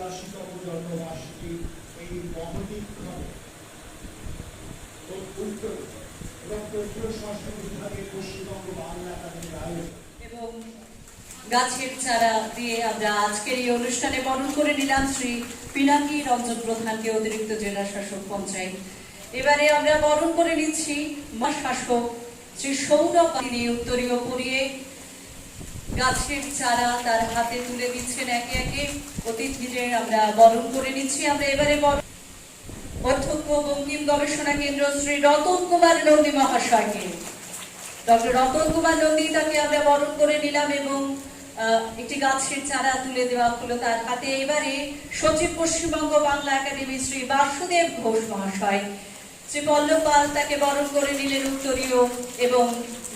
ছিয়াশিতম জন্মবার্ষিকী এই মহতীভাবে উত্তর সংস্কৃতি বিভাগের পশ্চিমবঙ্গ বাংলা একাডেমির আয়োজন এবং গাছের চারা দিয়ে আমরা আজকের এই অনুষ্ঠানে বরণ করে নিলাম শ্রী পিনাকি রঞ্জন প্রধানকে, অতিরিক্ত জেলা শাসক পঞ্চায়েত। এবারে আমরা বরণ করে নিচ্ছি মা শাসক শ্রী সৌরভ, তিনি উত্তরীয় পরিয়ে গাছের চারা তার হাতে তুলে দিচ্ছেন একে একে অতিথিদের আমরা বরণ করে নিচ্ছি। আমরা এবারে অধ্যক্ষ বঙ্কিম গবেষণা কেন্দ্র শ্রী রতন কুমার নন্দী মহাশয়কে, ডক্টর রতন কুমার নন্দী, তাকে আমরা বরণ করে নিলাম এবং একটি গাছের চারা তুলে দেওয়া হলো তার হাতে। এবারে সচিব পশ্চিমবঙ্গ বাংলা একাডেমি শ্রী বাসুদেব ঘোষ মহাশয়, শ্রী পল্লব পাল তাকে বরণ করে নিলেন উত্তরীয় এবং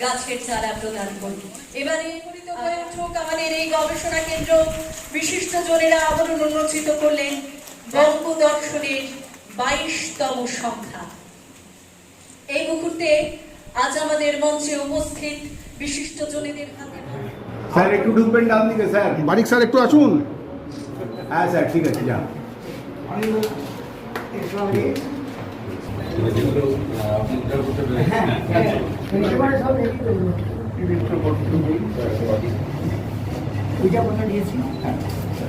গাছের চারা প্রদান করলেন। এবারে হয়ে উঠুক আমাদের এই গবেষণা কেন্দ্র, বিশিষ্ট জনেরা আবরণ উন্মোচিত করলেন বঙ্গদর্শনের 22তম সংখ্যা। এই মুহূর্তে আজ আমাদের মঞ্চে উপস্থিত বিশিষ্ট জনেদের হাতে স্যার একটু ঢুকবেন ডান দিকে স্যার। মানিক স্যার একটু আসুন। হ্যাঁ স্যার ঠিক আছে যান।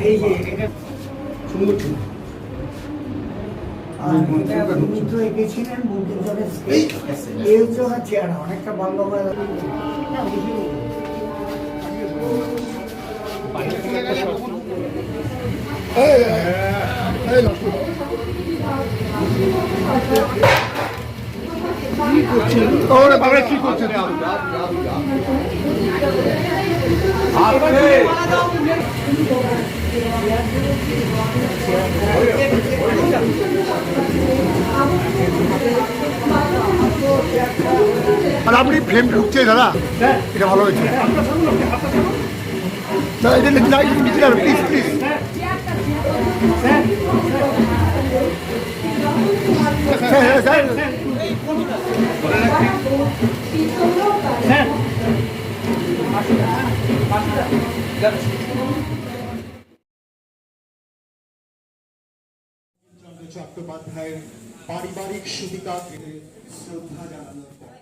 এই যে এটা এঁকেছিলেন বঙ্কিমচন্দ্রের স্কেচ। এই হচ্ছে ওনার চেহারা, অনেকটা বন্ধ করে কি করছেন? আর আপনি ফ্রেম ঢুকছে দাদা, এটা ভালো হয়েছে। এটা নিচে যাবে প্লিজ প্লিজ। চট্টোপাধ্যায়ের পারিবারিক সুবিধাকে শ্রদ্ধা জানানোর পর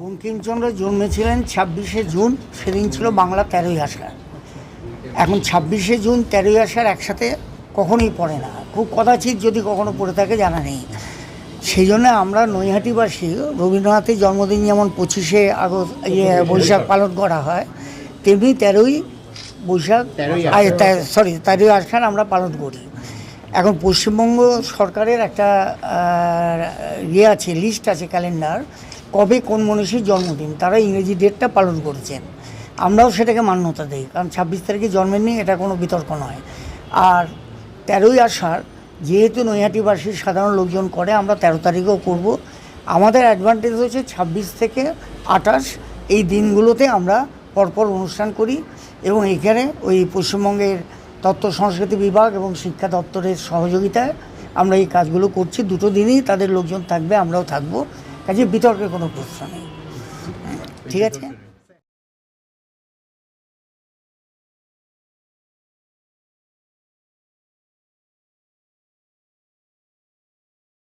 বঙ্কিমচন্দ্র জন্মেছিলেন 26শে জুন, সেদিন ছিল বাংলা 13ই আষাঢ়। এখন 26শে জুন 13ই আষাঢ় একসাথে কখনোই পড়ে না, খুব কদাচিৎ যদি কখনো পড়ে থাকে জানা নেই। সেই জন্য আমরা নৈহাটিবাসী রবীন্দ্রনাথের জন্মদিন যেমন 25শে আগস্ট বৈশাখ পালন করা হয়, তেমনি 13ই আষাঢ় আমরা পালন করি। এখন পশ্চিমবঙ্গ সরকারের একটা আছে, লিস্ট আছে, ক্যালেন্ডার, কবে কোন মনীষীর জন্মদিন, তারা ইংরেজি ডেটটা পালন করেছেন। আমরাও সেটাকে মান্যতা দিই, কারণ 26 তারিখে জন্মের নিয়ে এটা কোনো বিতর্ক নয়। আর 13ই আষাঢ় যেহেতু নৈহাটিবাসীর সাধারণ লোকজন করে, আমরা 13 তারিখেও করব। আমাদের অ্যাডভান্টেজ হচ্ছে 26 থেকে 28 এই দিনগুলোতে আমরা পরপর অনুষ্ঠান করি এবং এখানে ওই পশ্চিমবঙ্গের তথ্য সংস্কৃতি বিভাগ এবং শিক্ষা দপ্তরের সহযোগিতায় আমরা এই কাজগুলো করছি। দুটো দিনই তাদের লোকজন থাকবে, আমরাও থাকবো, কাজে বিতর্কের কোনো প্রশ্ন নেই। ঠিক আছে।